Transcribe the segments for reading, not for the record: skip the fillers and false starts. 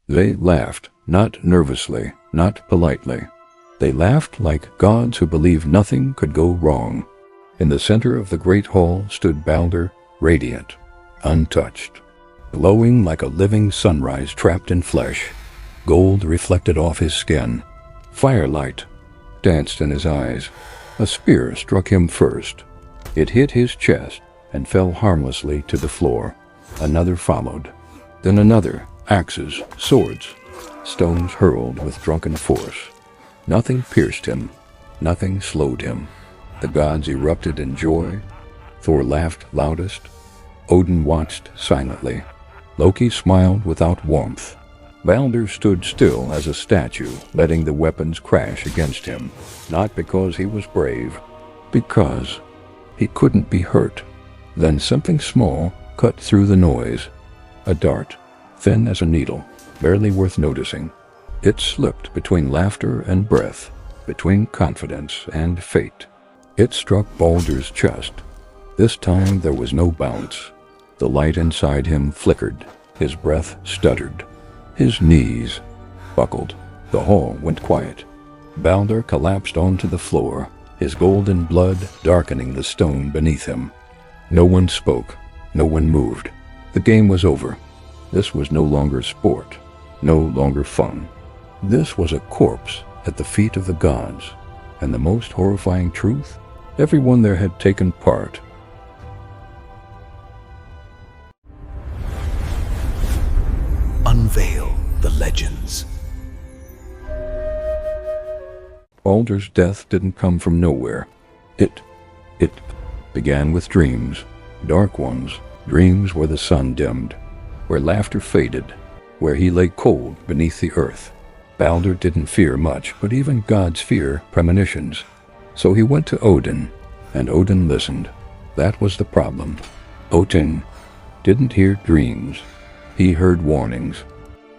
They laughed, not nervously, not politely. They laughed like gods who believed nothing could go wrong. In the center of the great hall stood Baldr, radiant, untouched, glowing like a living sunrise trapped in flesh. Gold reflected off his skin. Firelight danced in his eyes. A spear struck him first. It hit his chest and fell harmlessly to the floor. Another followed. Then another. Axes, swords, stones hurled with drunken force. Nothing pierced him. Nothing slowed him. The gods erupted in joy. Thor laughed loudest. Odin watched silently. Loki smiled without warmth. Baldr stood still as a statue, letting the weapons crash against him. Not because he was brave, because he couldn't be hurt. Then something small cut through the noise. A dart, thin as a needle, barely worth noticing. It slipped between laughter and breath, between confidence and fate. It struck Baldr's chest. This time there was no bounce. The light inside him flickered. His breath stuttered. His knees buckled. The hall went quiet. Baldr collapsed onto the floor, his golden blood darkening the stone beneath him. No one spoke. No one moved. The game was over. This was no longer sport, no longer fun. This was a corpse at the feet of the gods, and the most horrifying truth, everyone there had taken part. Unveil the legends. Baldr's death didn't come from nowhere. It began with dreams, dark ones, dreams where the sun dimmed, where laughter faded, where he lay cold beneath the earth. Baldr didn't fear much, but even gods fear premonitions. So he went to Odin, and Odin listened. That was the problem. Odin didn't hear dreams. He heard warnings.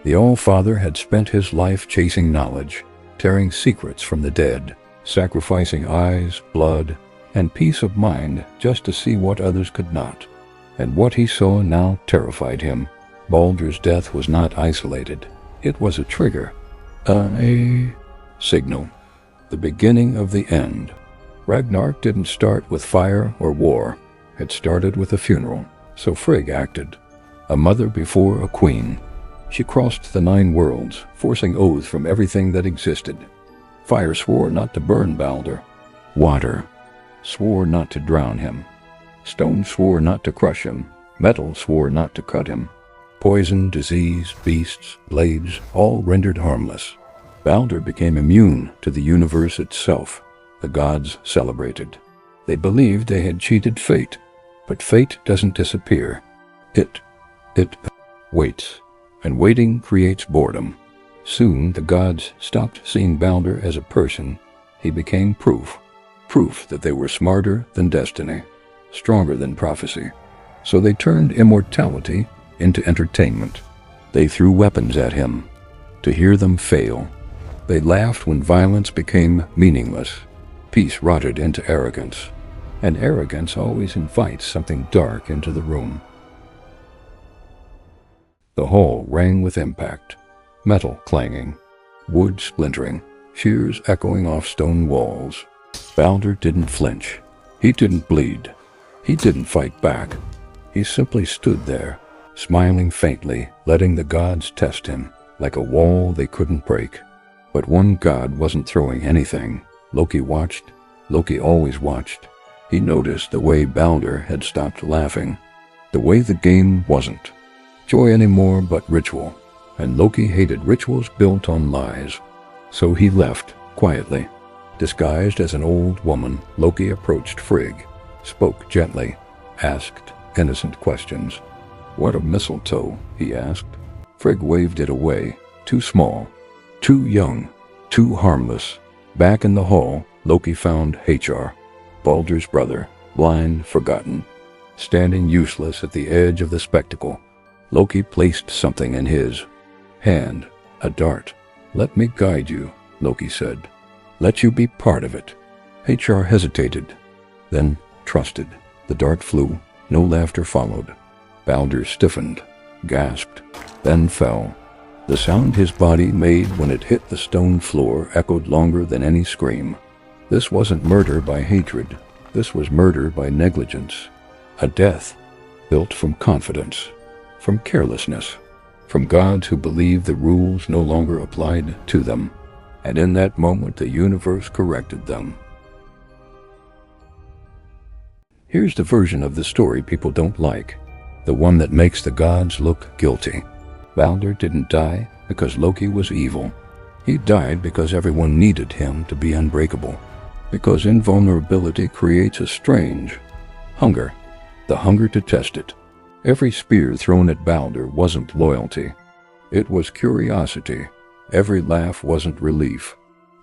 The All-Father had spent his life chasing knowledge, tearing secrets from the dead, sacrificing eyes, blood, and peace of mind just to see what others could not. And what he saw now terrified him. Baldr's death was not isolated. It was a trigger, a signal, the beginning of the end. Ragnarök didn't start with fire or war. It started with a funeral. So Frigg acted, a mother before a queen. She crossed the 9 worlds, forcing oaths from everything that existed. Fire swore not to burn Baldr. Water swore not to drown him. Stone swore not to crush him. Metal swore not to cut him. Poison, disease, beasts, blades, all rendered harmless. Baldr became immune to the universe itself. The gods celebrated. They believed they had cheated fate, but fate doesn't disappear. It waits, and waiting creates boredom. Soon the gods stopped seeing Baldr as a person. He became proof that they were smarter than destiny, stronger than prophecy. So they turned immortality into entertainment. They threw weapons at him to hear them fail. They laughed when violence became meaningless. Peace rotted into arrogance, and arrogance always invites something dark into the room. The hall rang with impact, metal clanging, wood splintering, shears echoing off stone walls. Baldr didn't flinch. He didn't bleed. He didn't fight back. He simply stood there, smiling faintly, letting the gods test him, like a wall they couldn't break. But one god wasn't throwing anything. Loki watched. Loki always watched. He noticed the way Baldr had stopped laughing, the way the game wasn't joy anymore but ritual, and Loki hated rituals built on lies. So he left, quietly. Disguised as an old woman, Loki approached Frigg, spoke gently, asked innocent questions. "What of mistletoe?" he asked. Frigg waved it away. Too small, too young, too harmless. Back in the hall, Loki found Höðr, Baldr's brother, blind, forgotten, standing useless at the edge of the spectacle. Loki placed something in his hand, a dart. "Let me guide you," Loki said. "Let you be part of it." Höðr hesitated, then trusted. The dart flew. No laughter followed. Baldr stiffened, gasped, then fell. The sound his body made when it hit the stone floor echoed longer than any scream. This wasn't murder by hatred. This was murder by negligence. A death built from confidence, from carelessness, from gods who believed the rules no longer applied to them. And in that moment, the universe corrected them. Here's the version of the story people don't like, the one that makes the gods look guilty. Baldr didn't die because Loki was evil. He died because everyone needed him to be unbreakable. Because invulnerability creates a strange hunger, the hunger to test it. Every spear thrown at Baldr wasn't loyalty. It was curiosity. Every laugh wasn't relief.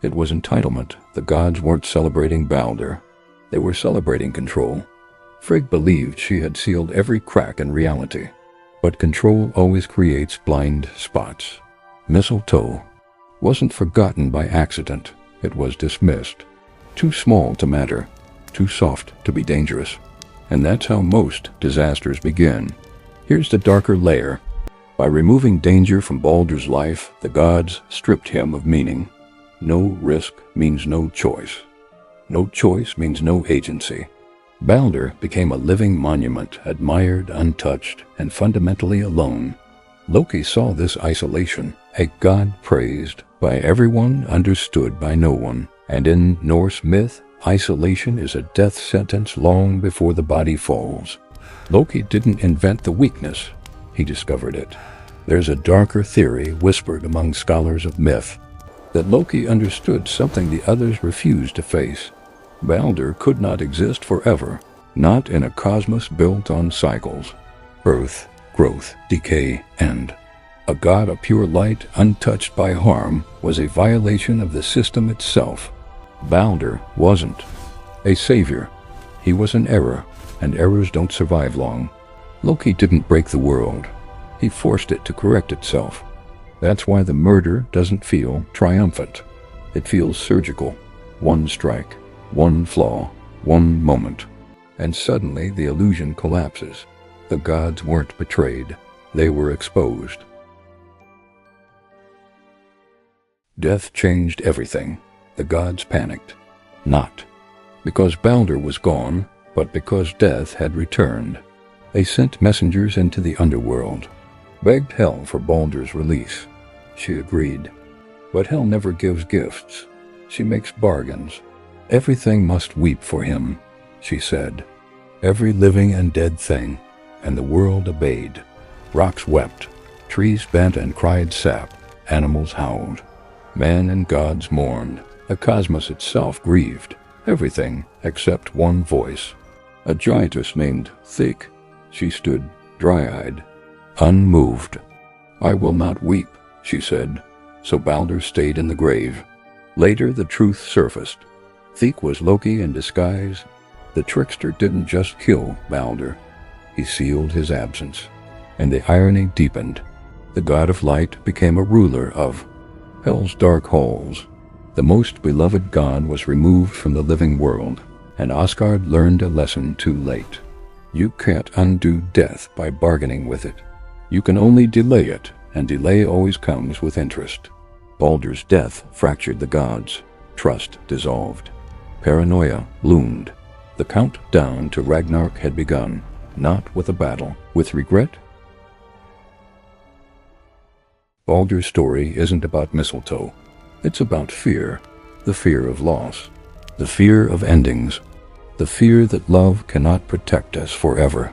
It was entitlement. The gods weren't celebrating Baldr. They were celebrating control. Frigg believed she had sealed every crack in reality. But control always creates blind spots. Mistletoe wasn't forgotten by accident. It was dismissed. Too small to matter. Too soft to be dangerous. And that's how most disasters begin. Here's the darker layer. By removing danger from Baldr's life, the gods stripped him of meaning. No risk means no choice. No choice means no agency. Baldr became a living monument, admired, untouched, and fundamentally alone. Loki saw this isolation, a god praised by everyone, understood by no one. And in Norse myth, isolation is a death sentence long before the body falls. Loki didn't invent the weakness, he discovered it. There's a darker theory whispered among scholars of myth, that Loki understood something the others refused to face. Baldr could not exist forever, not in a cosmos built on cycles. Birth, growth, decay, end. A god of pure light, untouched by harm, was a violation of the system itself. Baldr wasn't a savior. He was an error, and errors don't survive long. Loki didn't break the world. He forced it to correct itself. That's why the murder doesn't feel triumphant. It feels surgical. One strike, one flaw, one moment. And suddenly the illusion collapses. The gods weren't betrayed. They were exposed. Death changed everything. The gods panicked. Not because Baldr was gone, but because death had returned. They sent messengers into the underworld, begged Hel for Baldr's release. She agreed. But Hel never gives gifts. She makes bargains. Everything must weep for him, she said. Every living and dead thing, and the world obeyed. Rocks wept, trees bent and cried sap, animals howled. Man and gods mourned. The cosmos itself grieved. Everything except one voice. A giantess named Frigg. She stood dry-eyed, unmoved. I will not weep, she said. So Baldr stayed in the grave. Later the truth surfaced. Frigg was Loki in disguise. The trickster didn't just kill Baldr. He sealed his absence. And the irony deepened. The god of light became a ruler of Hel's dark halls. The most beloved god was removed from the living world, and Asgard learned a lesson too late. You can't undo death by bargaining with it. You can only delay it, and delay always comes with interest. Baldr's death fractured the gods. Trust dissolved. Paranoia loomed. The countdown to Ragnarök had begun, not with a battle, with regret. Baldr's story isn't about mistletoe. It's about fear, the fear of loss, the fear of endings, the fear that love cannot protect us forever.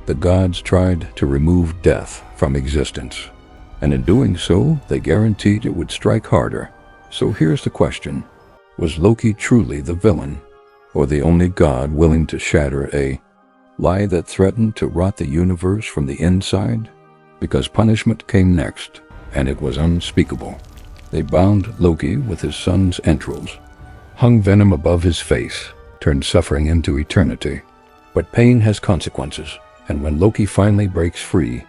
The gods tried to remove death from existence, and in doing so, they guaranteed it would strike harder. So here's the question. Was Loki truly the villain, or the only god willing to shatter a lie that threatened to rot the universe from the inside? Because punishment came next, and it was unspeakable. They bound Loki with his son's entrails, hung venom above his face, turned suffering into eternity. But pain has consequences, and when Loki finally breaks free,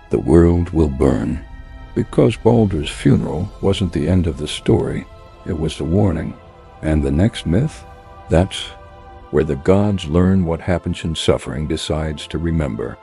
the world will burn. Because Baldr's funeral wasn't the end of the story, it was the warning. And the next myth? That's where the gods learn what happens in suffering decides to remember.